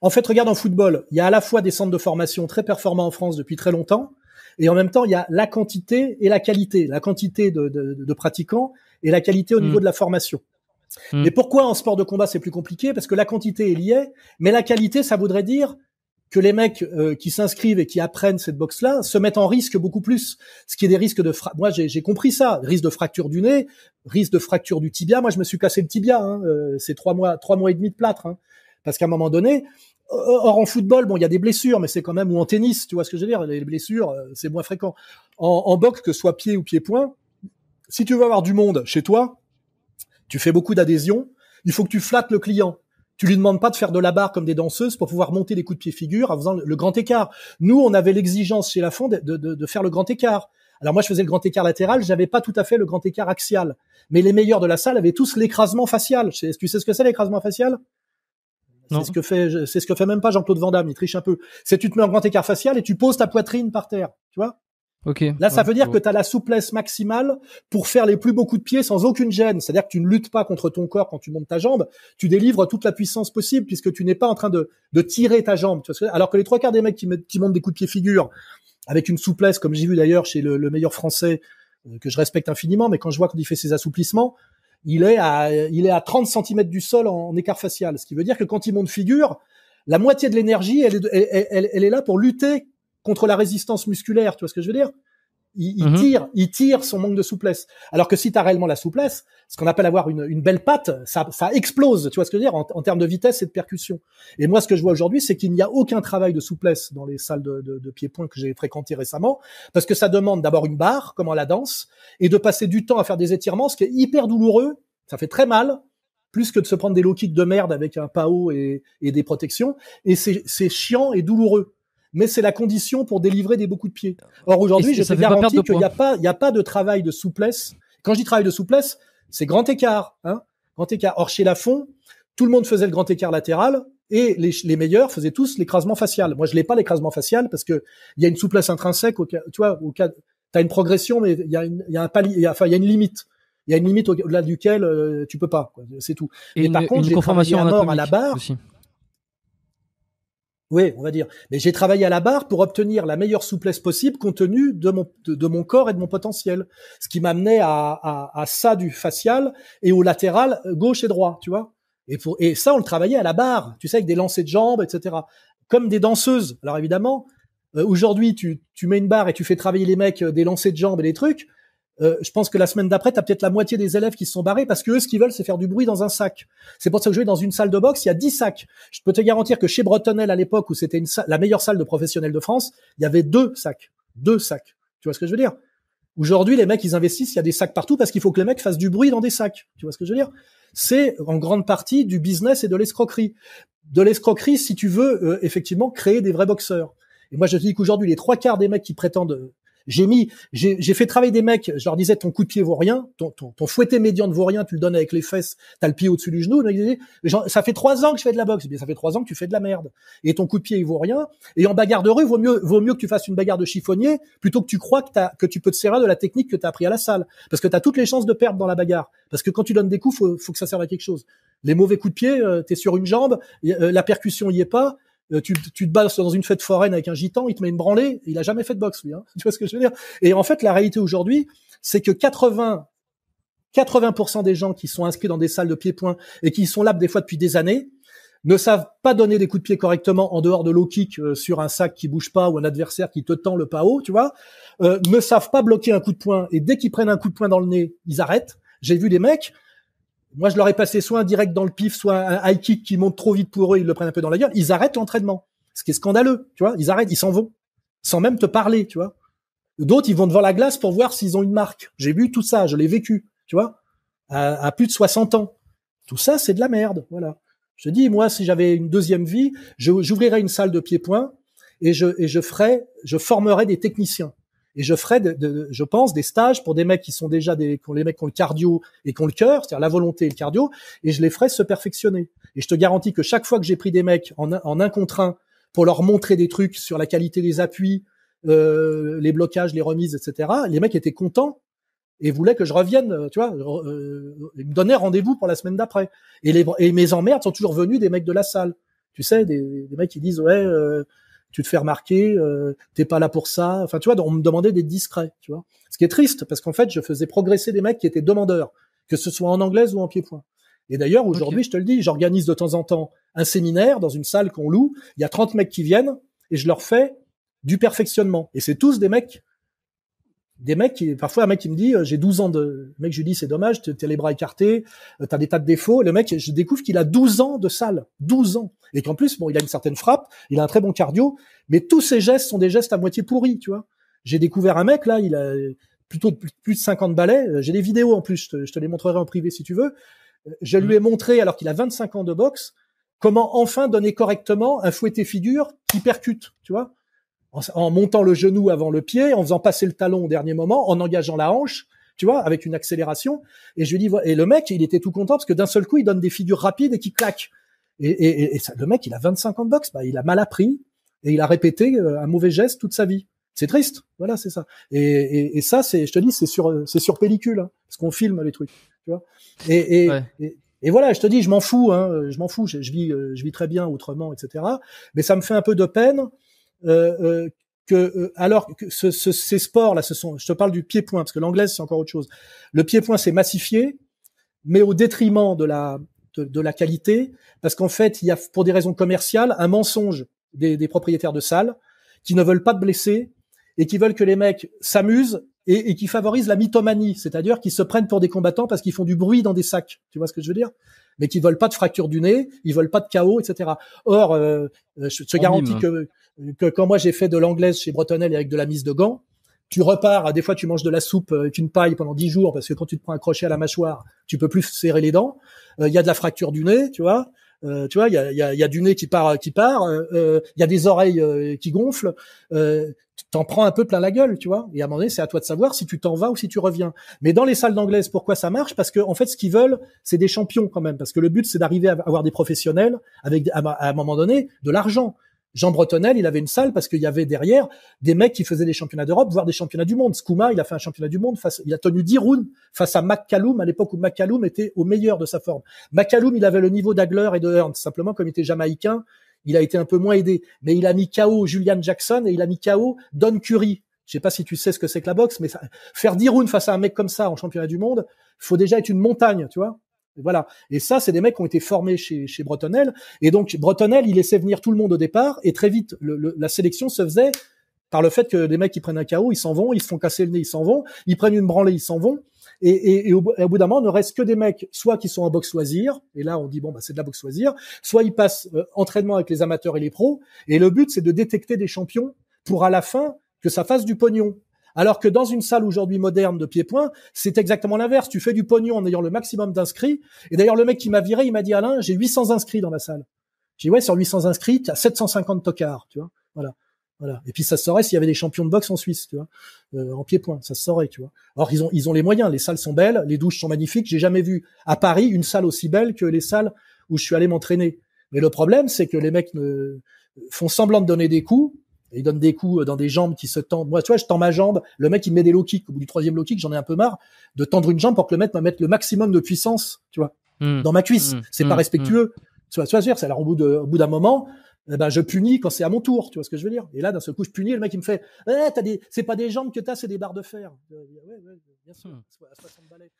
En fait, regarde en football, il y a à la fois des centres de formation très performants en France depuis très longtemps, et en même temps, il y a la quantité et la qualité. La quantité de pratiquants et la qualité au niveau de la formation. Mais pourquoi en sport de combat, c'est plus compliqué? Parce que la quantité est liée, mais la qualité, ça voudrait dire que les mecs qui s'inscrivent et qui apprennent cette boxe-là se mettent en risque beaucoup plus. Ce qui est des risques de moi j'ai compris ça, risque de fracture du nez, risque de fracture du tibia. Moi je me suis cassé le tibia, c'est 3 mois et demi de plâtre, parce qu'à un moment donné, or en football, bon il y a des blessures, mais c'est quand même, ou en tennis, tu vois ce que je veux dire, les blessures c'est moins fréquent. En boxe, que ce soit pied ou pied-point, si tu veux avoir du monde chez toi, tu fais beaucoup d'adhésion, il faut que tu flattes le client. Tu lui demandes pas de faire de la barre comme des danseuses pour pouvoir monter des coups de pied figure en faisant le grand écart. Nous, on avait l'exigence chez Lafond de faire le grand écart. Alors moi, je faisais le grand écart latéral, j'avais pas tout à fait le grand écart axial. Mais les meilleurs de la salle avaient tous l'écrasement facial. Tu sais ce que c'est l'écrasement facial? Non. C'est ce que fait même pas Jean-Claude Van Damme, il triche un peu. C'est tu te mets en grand écart facial et tu poses ta poitrine par terre, tu vois? Okay. Là, ça veut dire que tu as la souplesse maximale pour faire les plus beaux coups de pied sans aucune gêne. C'est-à-dire que tu ne luttes pas contre ton corps quand tu montes ta jambe, tu délivres toute la puissance possible puisque tu n'es pas en train de tirer ta jambe. Tu vois, alors que les 3/4 des mecs qui montent des coups de pied figure avec une souplesse, comme j'ai vu d'ailleurs chez le meilleur français, que je respecte infiniment, mais quand je vois qu'il fait ses assouplissements, il est à 30 cm du sol en écart facial. Ce qui veut dire que quand il monte figure, la moitié de l'énergie, elle est là pour lutter contre la résistance musculaire, tu vois ce que je veux dire? Il tire son manque de souplesse. Alors que si tu as réellement la souplesse, ce qu'on appelle avoir une belle patte, ça explose, tu vois ce que je veux dire, en termes de vitesse et de percussion. Et moi, ce que je vois aujourd'hui, c'est qu'il n'y a aucun travail de souplesse dans les salles de pied-point que j'ai fréquentées récemment, parce que ça demande d'abord une barre, comme en la danse, et de passer du temps à faire des étirements, ce qui est hyper douloureux, ça fait très mal, plus que de se prendre des low kicks de merde avec un PAO et des protections, et c'est chiant et douloureux. Mais c'est la condition pour délivrer des beaux coups de pied. Or, aujourd'hui, je te garantis qu'il n'y a pas de travail de souplesse. Quand je dis travail de souplesse, c'est grand écart, grand écart. Or, chez Lafond, tout le monde faisait le grand écart latéral et les meilleurs faisaient tous l'écrasement facial. Moi, je l'ai pas l'écrasement facial parce que il y a une souplesse intrinsèque tu vois, t'as une progression, mais il y a un palier, il y a une limite. Il y a une limite au-delà duquel tu peux pas, quoi. C'est tout. Et par contre, j'ai travaillé à mort à la barre. Aussi. Oui, on va dire. Mais j'ai travaillé à la barre pour obtenir la meilleure souplesse possible compte tenu de mon corps et de mon potentiel. Ce qui m'amenait à ça du facial et au latéral gauche et droit, tu vois. Et ça, on le travaillait à la barre, tu sais, avec des lancers de jambes, etc. Comme des danseuses. Alors évidemment, aujourd'hui, tu mets une barre et tu fais travailler les mecs des lancers de jambes et des trucs. Je pense que la semaine d'après, t'as peut-être la moitié des élèves qui se sont barrés parce que eux, ce qu'ils veulent, c'est faire du bruit dans un sac. C'est pour ça que je vais dans une salle de boxe, il y a 10 sacs. Je peux te garantir que chez Bretonnel, à l'époque où c'était la meilleure salle de professionnels de France, il y avait 2 sacs. 2 sacs. Tu vois ce que je veux dire? Aujourd'hui, les mecs, ils investissent, il y a des sacs partout parce qu'il faut que les mecs fassent du bruit dans des sacs. Tu vois ce que je veux dire? C'est en grande partie du business et de l'escroquerie. De l'escroquerie, si tu veux, effectivement, créer des vrais boxeurs. Et moi, je te dis qu'aujourd'hui, les 3/4 des mecs qui prétendent j'ai fait travailler des mecs, je leur disais, ton coup de pied vaut rien, ton fouetté médian ne vaut rien, tu le donnes avec les fesses, t'as le pied au-dessus du genou, ça fait 3 ans que je fais de la boxe, eh bien, ça fait 3 ans que tu fais de la merde. Et ton coup de pied, il vaut rien. Et en bagarre de rue, vaut mieux que tu fasses une bagarre de chiffonnier, plutôt que tu crois que tu peux te servir de la technique que t'as appris à la salle. Parce que t'as toutes les chances de perdre dans la bagarre. Parce que quand tu donnes des coups, faut que ça serve à quelque chose. Les mauvais coups de pied, t'es sur une jambe, la percussion y est pas, tu te bats dans une fête foraine avec un gitan, il te met une branlée, il a jamais fait de boxe, lui, Tu vois ce que je veux dire? Et en fait, la réalité aujourd'hui, c'est que 80% des gens qui sont inscrits dans des salles de pied-point et qui sont là des fois depuis des années, ne savent pas donner des coups de pied correctement en dehors de low kick sur un sac qui bouge pas ou un adversaire qui te tend le PAO, tu vois, ne savent pas bloquer un coup de poing et dès qu'ils prennent un coup de poing dans le nez, ils arrêtent. J'ai vu des mecs, moi, je leur ai passé soit un direct dans le pif, soit un high kick qui monte trop vite pour eux, ils le prennent un peu dans la gueule. Ils arrêtent l'entraînement. Ce qui est scandaleux, tu vois. Ils arrêtent, ils s'en vont. Sans même te parler, tu vois. D'autres, ils vont devant la glace pour voir s'ils ont une marque. J'ai vu tout ça, je l'ai vécu, tu vois. À plus de 60 ans. Tout ça, c'est de la merde, voilà. Je te dis, moi, si j'avais une deuxième vie, j'ouvrirais une salle de pied-point et je formerais des techniciens. Et je ferai, je pense, des stages pour des mecs qui sont déjà les mecs qui ont le cardio et qui ont le cœur, c'est-à-dire la volonté et le cardio, et je les ferai se perfectionner. Et je te garantis que chaque fois que j'ai pris des mecs en un contre un pour leur montrer des trucs sur la qualité des appuis, les blocages, les remises, etc., les mecs étaient contents et voulaient que je revienne, tu vois, ils me donnaient rendez-vous pour la semaine d'après. Et mes emmerdes sont toujours venues des mecs de la salle. Tu sais, des mecs qui disent, ouais, tu te fais remarquer, t'es pas là pour ça. Enfin, tu vois, on me demandait d'être discret, tu vois. Ce qui est triste, parce qu'en fait, je faisais progresser des mecs qui étaient demandeurs, que ce soit en anglaise ou en pied-point. Et d'ailleurs, aujourd'hui, je te le dis, j'organise de temps en temps un séminaire dans une salle qu'on loue. Il y a 30 mecs qui viennent et je leur fais du perfectionnement. Et c'est tous des mecs qui, parfois un mec qui me dit, j'ai 12 ans le mec, je lui dis, c'est dommage, t'as les bras écartés, t'as des tas de défauts. Le mec, je découvre qu'il a 12 ans de salle. 12 ans. Et qu'en plus, bon, il a une certaine frappe, il a un très bon cardio, mais tous ses gestes sont des gestes à moitié pourris, tu vois. J'ai découvert un mec, là, il a plutôt plus de 50 balais. J'ai des vidéos en plus, je te les montrerai en privé si tu veux. Je lui ai montré, alors qu'il a 25 ans de boxe, comment enfin donner correctement un fouetté figure qui percute, tu vois, en montant le genou avant le pied, en faisant passer le talon au dernier moment, en engageant la hanche, tu vois, avec une accélération. Et je lui dis, et le mec, il était tout content parce que d'un seul coup, il donne des figures rapides et qui claquent. Et ça, le mec, il a 25 ans de boxe, bah, il a mal appris et il a répété un mauvais geste toute sa vie. C'est triste, voilà, c'est ça. Et ça, je te dis, c'est sur pellicule, hein, parce qu'on filme les trucs, tu vois. Et voilà, je te dis, je m'en fous, je vis très bien autrement, etc. Mais ça me fait un peu de peine alors que ces sports là, je te parle du pied-point parce que l'anglaise c'est encore autre chose. Le pied-point c'est massifié, mais au détriment de la qualité, parce qu'en fait il y a pour des raisons commerciales un mensonge des propriétaires de salles qui ne veulent pas te blesser et qui veulent que les mecs s'amusent et qui favorisent la mythomanie, c'est-à-dire qu'ils se prennent pour des combattants parce qu'ils font du bruit dans des sacs. Tu vois ce que je veux dire? Mais qui veulent pas de fracture du nez, ils veulent pas de KO, etc. Or, je te garantis que quand moi j'ai fait de l'anglaise chez Bretonnel avec de la mise de gants, tu repars, des fois tu manges de la soupe avec une paille pendant 10 jours parce que quand tu te prends un crochet à la mâchoire, tu peux plus serrer les dents. Il y a de la fracture du nez, tu vois. Il y a du nez qui part. Il y a des oreilles qui gonflent. T'en prends un peu plein la gueule, tu vois. Et à un moment donné, c'est à toi de savoir si tu t'en vas ou si tu reviens. Mais dans les salles d'anglaise, pourquoi ça marche? Parce que en fait, ce qu'ils veulent, c'est des champions quand même. Parce que le but, c'est d'arriver à avoir des professionnels avec, à un moment donné, de l'argent. Jean Bretonnel, il avait une salle parce qu'il y avait derrière des mecs qui faisaient des championnats d'Europe, voire des championnats du monde. Skouma, il a fait un championnat du monde il a tenu 10 rounds face à McCallum à l'époque où McCallum était au meilleur de sa forme. McCallum, il avait le niveau d'Hagler et de Hearn. Simplement, comme il était jamaïcain, il a été un peu moins aidé. Mais il a mis KO Julian Jackson et il a mis KO Don Curry. Je sais pas si tu sais ce que c'est que la boxe, mais faire 10 rounds face à un mec comme ça en championnat du monde, faut déjà être une montagne, tu vois. Voilà. Et ça, c'est des mecs qui ont été formés chez Bretonnel. Et donc, Bretonnel, il laissait venir tout le monde au départ. Et très vite, la sélection se faisait par le fait que les mecs qui prennent un KO, ils s'en vont, ils se font casser le nez, ils s'en vont, ils prennent une branlée, ils s'en vont. Et au bout d'un moment, il ne reste que des mecs, soit qui sont en boxe loisir. Et là, on dit, bon, bah, c'est de la boxe loisir. Soit ils passent entraînement avec les amateurs et les pros. Et le but, c'est de détecter des champions pour à la fin que ça fasse du pognon. Alors que dans une salle aujourd'hui moderne de pied-point, c'est exactement l'inverse. Tu fais du pognon en ayant le maximum d'inscrits. Et d'ailleurs, le mec qui m'a viré, il m'a dit, Alain, j'ai 800 inscrits dans la salle. J'ai dit, ouais, sur 800 inscrits, tu as 750 tocards, tu vois. Voilà. Et puis ça se saurait s'il y avait des champions de boxe en Suisse, tu vois, en pied-point, ça se saurait, tu vois. Alors ils ont les moyens, les salles sont belles, les douches sont magnifiques. J'ai jamais vu à Paris une salle aussi belle que les salles où je suis allé m'entraîner. Mais le problème, c'est que les mecs font semblant de donner des coups. Et ils donnent des coups dans des jambes qui se tendent. Moi, tu vois, je tends ma jambe. Le mec, il met des low kicks. Au bout du 3e low kick, j'en ai un peu marre de tendre une jambe pour que le mec me mette le maximum de puissance, tu vois, dans ma cuisse. C'est pas respectueux. Tu vois, c'est alors au bout d'un moment, je punis quand c'est à mon tour. Tu vois ce que je veux dire? Et là, d'un seul coup, je punis. Et le mec, il me fait, c'est pas des jambes que t'as, c'est des barres de fer. Ouais, bien sûr, à 60 balais.